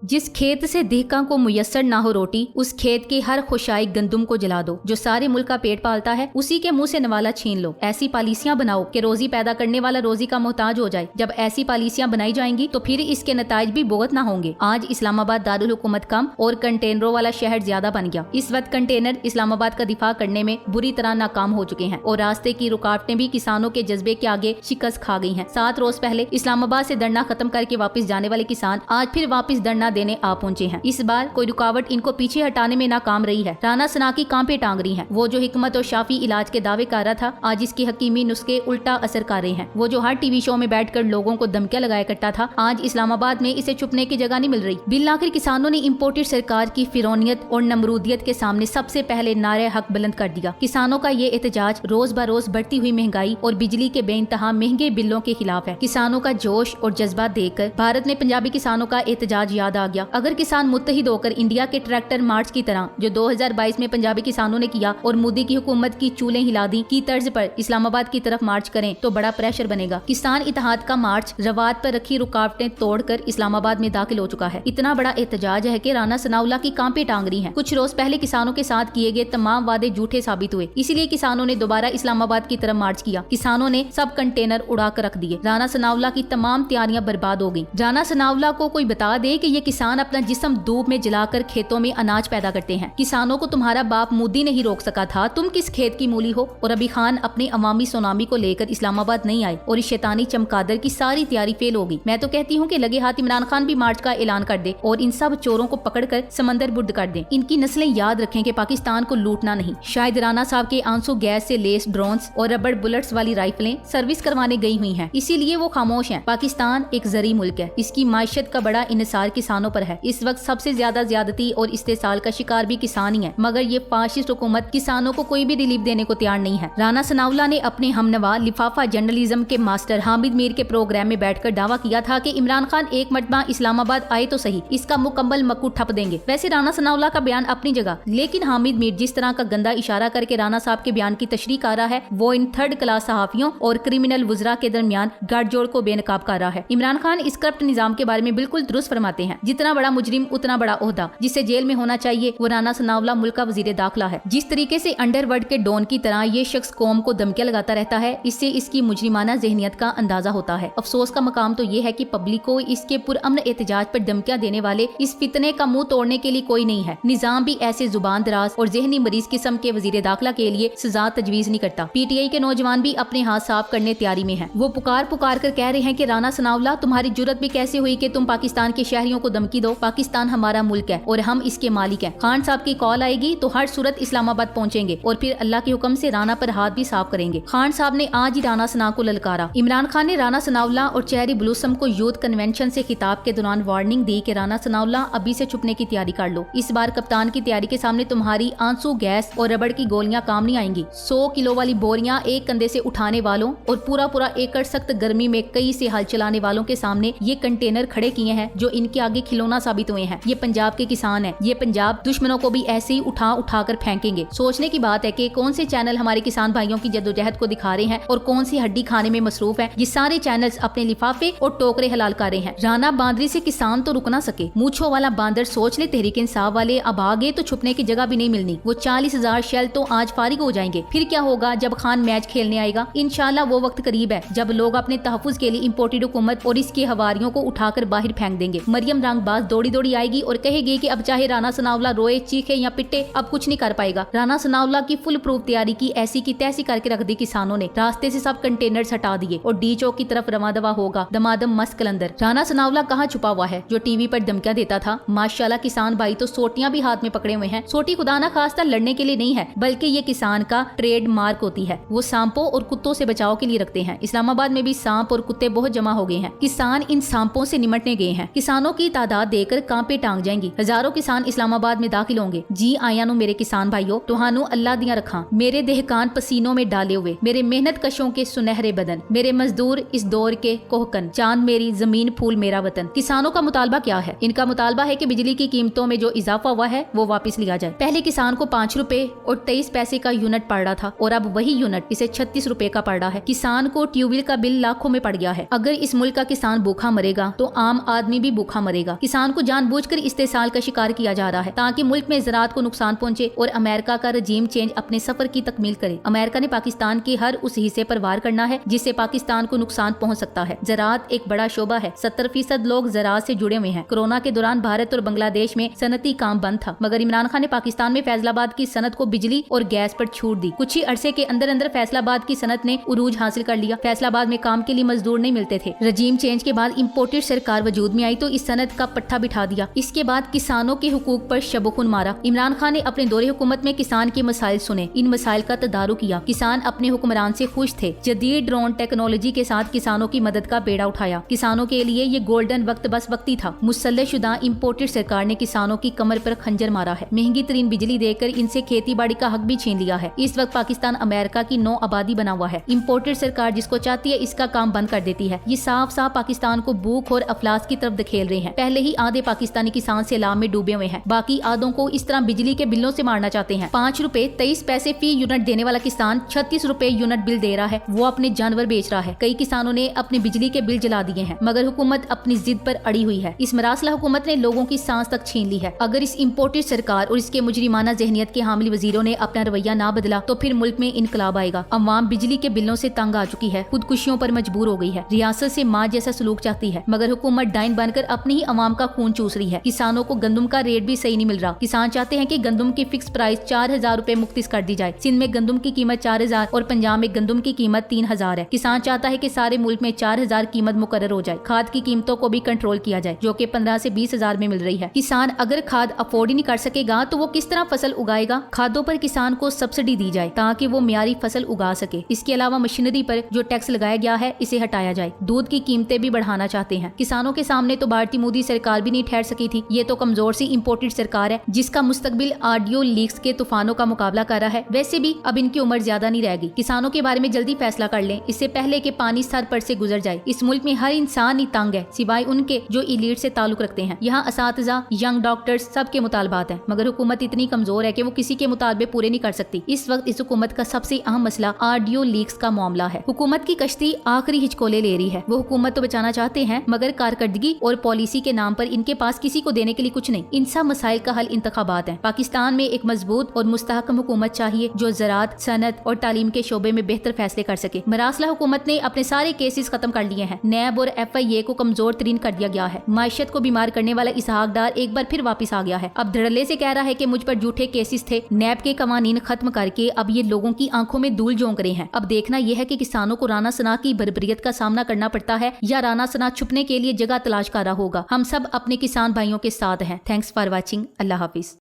जिस खेत से देहका को मुयस्सर ना हो रोटी, उस खेत की हर खुशाई गंदुम को जला दो। जो सारे मुल्क का पेट पालता है, उसी के मुंह से नवाला छीन लो। ऐसी पॉलिसियां बनाओ कि रोजी पैदा करने वाला रोजी का मोहताज हो जाए। जब ऐसी पॉलिसियां बनाई जाएंगी तो फिर इसके नताइज भी भुगत ना होंगे। आज इस्लामाबाद दारुल हुकूमत कम और कंटेनरों वाला शहर ज्यादा बन गया। इस वक्त कंटेनर इस्लामाबाद का दिफा करने में बुरी तरह नाकाम हो चुके हैं और रास्ते की रुकावटें भी किसानों के जज्बे के आगे शिकस्त खा गई हैं। 7 रोज पहले इस्लामाबाद से धरना खत्म करके वापस जाने वाले किसान आज फिर वापस धरना देने आ पहुंचे हैं। इस बार कोई रुकावट इनको पीछे हटाने में नाकाम रही है। राना सना की कांपे टांग रही हैं। वो जो हिकमत और शाफी इलाज के दावे कर रहा था, आज इसके हकीमी नुस्खे उल्टा असर कर रहे हैं। वो जो हर टीवी शो में बैठकर लोगों को धमकियां लगाया करता था, आज इस्लामाबाद में इसे छुपने की जगह नहीं मिल रही। बिल आखिर किसानों ने इम्पोर्टेड सरकार की फिरौनियत और नमरूदियत के सामने सबसे पहले नारे हक बुलंद कर दिया। किसानों का ये एहतजाज रोज ब रोज बढ़ती हुई महंगाई और बिजली के बेइंतहा महंगे बिलों के खिलाफ है। किसानों का जोश और जज्बा देखकर भारत में पंजाबी किसानों का एहतजाज याद आ गया। अगर किसान मुत्तहिद होकर इंडिया के ट्रैक्टर मार्च की तरह जो 2022 में पंजाबी किसानों ने किया और मोदी की हुकूमत की चूलें हिला दी की तर्ज पर इस्लामाबाद की तरफ मार्च करें तो बड़ा प्रेशर बनेगा। किसान इत्तेहाद का मार्च रवात पर रखी रुकावटें तोड़कर इस्लामाबाद में दाखिल हो चुका है। इतना बड़ा एहतजाज है कि राना सनाउल्लाह की कांपे टांग रही हैं। कुछ रोज पहले किसानों के साथ किए गए तमाम वादे झूठे साबित हुए, इसलिए किसानों ने दोबारा इस्लामाबाद की तरफ मार्च किया। किसानों ने सब कंटेनर उड़ा कर रख दिए। राना सनाउल्लाह की तमाम तैयारियां बर्बाद हो गयी। राना सनाउल्लाह को कोई बता दे कि ये किसान अपना जिस्म धूप में जलाकर खेतों में अनाज पैदा करते हैं। किसानों को तुम्हारा बाप मोदी नहीं रोक सका था, तुम किस खेत की मूली हो। और अभी खान अपनी अवामी सुनामी को लेकर इस्लामाबाद नहीं आए और इस शैतानी चमकादर की सारी तैयारी फेल हो गई। मैं तो कहती हूँ कि लगे हाथ इमरान खान भी मार्च का ऐलान कर दे और इन सब चोरों को पकड़कर समंदर बुर्द कर दे। इनकी नस्लें याद रखें कि पाकिस्तान को लूटना नहीं। शायद राना साहब के आंसू गैस से लेस ड्रोन्स और रबड़ बुलेट्स वाली राइफलें सर्विस करवाने गई हुई हैं, इसीलिए वो खामोश हैं। पाकिस्तान एक जरी मुल्क है, इसकी माशियत का बड़ा इन्हिसार किसानों पर है। इस वक्त सबसे ज्यादा ज्यादती और इस्तेसाल का शिकार भी किसान ही है, मगर ये फाशिस्ट हुकूमत किसानों को कोई भी रिलीफ देने को तैयार नहीं है। राना सनाउल्लाह ने अपने हमनवा लिफाफा जर्नलिज्म के मास्टर हामिद मीर के प्रोग्राम में बैठकर दावा किया था कि इमरान खान एक मरतबा इस्लामाबाद आए तो सही, इसका मुकम्मल मक्कू ठप देंगे। वैसे राना सनाउल्लाह का बयान अपनी जगह, लेकिन हामिद मीर जिस तरह का गंदा इशारा करके राना साहब के बयान की तशरीह कर रहा है, वो इन 3rd क्लास सहाफियों और क्रिमिनल वुजरा के दरमियान गठजोड़ को बेनकाब कर रहा है। इमरान खान इस करप्ट निजाम के बारे में बिल्कुल दुरुस्त फरमाते हैं। जितना बड़ा मुजरिम उतना बड़ा ओहदा, जिसे जेल में होना चाहिए, वो राना सनाउल्लाह मुल्क का वजीर दाखिला है। जिस तरीके से अंडरवर्ल्ड के डॉन की तरह ये शख्स कौम को धमकियां लगाता रहता है, इससे इसकी मुजरिमाना ज़हनियत का अंदाजा होता है। अफसोस का मकाम तो ये है कि पब्लिक को इसके पुरअमन एहतजाज पर धमकियां देने वाले इस फितने का मुंह तोड़ने के लिए कोई नहीं है। निजाम भी ऐसे जुबान दराज और जहनी मरीज किस्म के वजीर दाखिला के लिए सजा तजवीज नहीं करता। PTI के नौजवान भी अपने हाथ साफ करने तैयारी में है। वो पुकार पुकार कर कह रहे हैं कि राना सनाउल्लाह, तुम्हारी जुर्रत भी कैसे हुई कि तुम पाकिस्तान के शहरियों को धमकी दो। पाकिस्तान हमारा मुल्क है और हम इसके मालिक हैं। खान साहब की कॉल आएगी तो हर सूरत इस्लामाबाद पहुंचेंगे और फिर अल्लाह के हुक्म से राना पर हाथ भी साफ करेंगे। खान साहब ने आज ही राना सना को ललकारा। इमरान खान ने राना सनाउल्लाह और चेरी ब्लूसम को यूथ कन्वेंशन से खिताब के दौरान वार्निंग दी कि राना सनाउल्लाह अभी से छुपने की तैयारी कर लो। इस बार कप्तान की तैयारी के सामने तुम्हारी आंसू गैस और रबड़ की गोलियां काम नहीं आएंगी। 100 किलो वाली बोरियां एक कंधे से उठाने वालों और पूरा एकड़ सख्त गर्मी में कई से हल चलाने वालों के सामने ये कंटेनर खड़े किए हैं जो इनके आगे खिलौना साबित हुए हैं। ये पंजाब के किसान हैं। ये पंजाब दुश्मनों को भी ऐसे ही उठा कर फेंकेंगे। सोचने की बात है कि कौन से चैनल हमारे किसान भाइयों की जद्दोजहद को दिखा रहे हैं और कौन सी हड्डी खाने में मसरूफ है। ये सारे चैनल्स अपने लिफाफे और टोकरे हलाल कर रहे हैं। राना बांदरी से किसान तो रुक ना सके। मूछों वाला बांदर सोच ले, तहरीक इंसाफ वाले अब आगे तो छुपने की जगह भी नहीं मिलनी। वो 40,000 शेल तो आज फारिग हो जाएंगे। फिर क्या होगा जब खान मैच खेलने आएगा? इंशाल्लाह वो वक्त करीब है जब लोग अपने तहफ्फुज के लिए इम्पोर्टेड हुकूमत और इसके हवारियों को उठाकर बाहर फेंक देंगे। मरियम रंगबाज दौड़ी आएगी और कहेगी कि अब चाहे राना सनाउल्लाह रोए, चीखे या पिटे, अब कुछ नहीं कर पाएगा। राना सनाउल्लाह की फुल प्रूफ तैयारी की ऐसी की तैसी करके रख दी किसानों ने। रास्ते से सब कंटेनर्स हटा दिए और डी चौक की तरफ रवा दवा होगा दमादम मस्त कलंदर। राना सनाउल्लाह कहाँ छुपा हुआ है जो टीवी पर धमकियां देता था? माशाल्लाह किसान भाई तो सोटियां भी हाथ में पकड़े हुए हैं। सोटी खुदा ना खास्ता लड़ने के लिए नहीं है, बल्कि ये किसान का ट्रेड मार्क होती है। वो सांपों और कुत्तों से बचाव के लिए रखते हैं। इस्लामाबाद में भी सांप और कुत्ते बहुत जमा हो गए हैं। किसान इन सांपों से निमटने गए हैं। किसानों की तादाद देखकर कांपे टांग जाएंगी। हजारों किसान इस्लामाबाद में दाखिल होंगे। जी आया नु मेरे किसान भाइयों, तुहानू अल्लाह दियां रखा। मेरे देहकान पसीनों में डाले हुए, मेरे मेहनत कशों के सुनहरे बदन, मेरे मजदूर इस दौर के कोहकन, चांद मेरी जमीन फूल मेरा वतन। किसानों का मुतालबा क्या है? इनका मुतालबा है कि बिजली की कीमतों में जो इजाफा हुआ है वो वापस लिया जाए। पहले किसान को 5 रुपए और 23 पैसे का यूनिट पड़ रहा था और अब वही यूनिट इसे 36 रुपए का पड़ रहा है। किसान को ट्यूबवेल का बिल लाखों में पड़ गया है। अगर इस मुल्क का किसान भूखा मरेगा तो आम आदमी भी भूखा मरेगा। पड़ेगा। किसान को जानबूझकर इस्तेसाल का शिकार किया जा रहा है ताकि मुल्क में ज़राअत को नुकसान पहुंचे और अमेरिका का रजीम चेंज अपने सफर की तकमील करे। अमेरिका ने पाकिस्तान के हर उस हिस्से पर वार करना है जिससे पाकिस्तान को नुकसान पहुंच सकता है। ज़राअत एक बड़ा शोबा है, 70% लोग ज़राअत से जुड़े हुए हैं। कोरोना के दौरान भारत और बांग्लादेश में सनती काम बंद था, मगर इमरान खान ने पाकिस्तान में फैसलाबाद की सनत को बिजली और गैस पर छूट दी। कुछ ही अरसे के अंदर अंदर फैसलाबाद की सनत ने उरूज हासिल कर लिया। फैसलाबाद में काम के लिए मजदूर नहीं मिलते थे। रजीम चेंज के बाद इम्पोर्टेड सरकार वजूद में आई तो इस सनत का पट्टा बिठा दिया। इसके बाद किसानों के हुकूक पर शबखुन मारा। इमरान खान ने अपने दौरे हुकूमत में किसान के मसाइल सुने, इन मसाइल का तदारुक किया। किसान अपने हुक्मरान से खुश थे। जदीद ड्रोन टेक्नोलॉजी के साथ किसानों की मदद का बेड़ा उठाया। किसानों के लिए ये गोल्डन वक्त बस वक्ती था। मुसल्लहशुदा इम्पोर्टेड सरकार ने किसानों की कमर पर खंजर मारा है। महंगी तरीन बिजली देकर इनसे खेती बाड़ी का हक भी छीन लिया है। इस वक्त पाकिस्तान अमेरिका की 9 आबादी बना हुआ है। इम्पोर्टेड सरकार जिसको चाहती है इसका काम बंद कर देती है। ये साफ साफ पाकिस्तान को भूख और अफलास की तरफ धकेल रहे हैं। पहले ही आधे पाकिस्तानी किसान सैलाब में डूबे हुए हैं, बाकी आधों को इस तरह बिजली के बिलों से मारना चाहते हैं। 5 रुपए 23 पैसे फी यूनिट देने वाला किसान 36 रुपए यूनिट बिल दे रहा है। वो अपने जानवर बेच रहा है। कई किसानों ने अपने बिजली के बिल जला दिए हैं, मगर हुकूमत अपनी जिद पर अड़ी हुई है। इस मरासला हुकूमत ने लोगों की सांस तक छीन ली है। अगर इस इम्पोर्टेड सरकार और इसके मुजरिमाना जहनियत के हामिल वजीरों ने अपना रवैया ना बदला तो फिर मुल्क में इनकलाब आएगा। अवाम बिजली के बिलों से तंग आ चुकी है, खुदकुशियों पर मजबूर हो गई है। रियासत से माँ जैसा सलूक चाहती है, मगर हुकूमत डाइन बनकर अपनी ही अवाम का खून चूस रही है। किसानों को गंदम का रेट भी सही नहीं मिल रहा। किसान चाहते हैं कि गंदम की फिक्स प्राइस 4000 रुपए मुख्तिस कर दी जाए। सिंध में गंदम की कीमत 4000 और पंजाब में गंदम की कीमत 3000 है। किसान चाहता है कि सारे मुल्क में 4000 कीमत मुकर्रर हो जाए। खाद की कीमतों को भी कंट्रोल किया जाए जो कि 15 से 20,000 में मिल रही है। किसान अगर खाद अफोर्ड ही नहीं कर सकेगा तो वो किस तरह फसल उगाएगा। खादों पर किसान को सब्सिडी दी जाए ताकि वो मियारी फसल उगा सके। इसके अलावा मशीनरी पर जो टैक्स लगाया गया है इसे हटाया जाए। दूध की कीमतें भी बढ़ाना चाहते हैं। किसानों के सामने तो भारतीय मोदी सरकार भी नहीं ठहर सकी थी। ये तो कमजोर सी इम्पोर्टेड सरकार है जिसका मुस्तकबिल ऑडियो लीक्स के तूफानों का मुकाबला कर रहा है। वैसे भी अब इनकी उम्र ज्यादा नहीं रहेगी। किसानों के बारे में जल्दी फैसला कर लें, इससे पहले कि पानी सर पर से गुजर जाए। इस मुल्क में हर इंसान ही तंग है सिवाय उनके जो इलीट से ताल्लुक रखते हैं। यहाँ असातिज़ा, यंग डॉक्टर्स सबके मुतालबात हैं, मगर हुकूमत इतनी कमजोर है कि वो किसी के मुतालबे पूरे नहीं कर सकती। इस वक्त इस हुकूमत का सबसे अहम मसला ऑडियो लीक्स का मामला है। हुकूमत की कश्ती आखिरी हिचकोले ले रही है। वो हुकूमत तो बचाना चाहते हैं, मगर कारकर्दगी और पॉलिसी के नाम पर इनके पास किसी को देने के लिए कुछ नहीं। इन सब मसाइल का हल इंतखाबात है। पाकिस्तान में एक मजबूत और मुस्तहकम हुकूमत चाहिए जो ज़राअत, सनत और तालीम के शोबे में बेहतर फैसले कर सके। मरासला हुकूमत ने अपने सारे केसेस खत्म कर लिए हैं। नैब और FIA को कमजोर तरीन कर दिया गया है। माशियत को बीमार करने वाला इसहाक डार एक बार फिर वापस आ गया है। अब धड़ल्ले से कह रहा है कि मुझ पर झूठे केसेस थे। नैब के कवानीन खत्म करके अब ये लोगों की आंखों में धूल झोंक रहे हैं। अब देखना यह है कि किसानों को राना सना की बर्बरियत का सामना करना पड़ता है या राना सना छुपने के लिए जगह तलाश कर रहा होगा। हम सब अपने किसान भाइयों के साथ हैं। Thanks for watching. Allah Hafiz.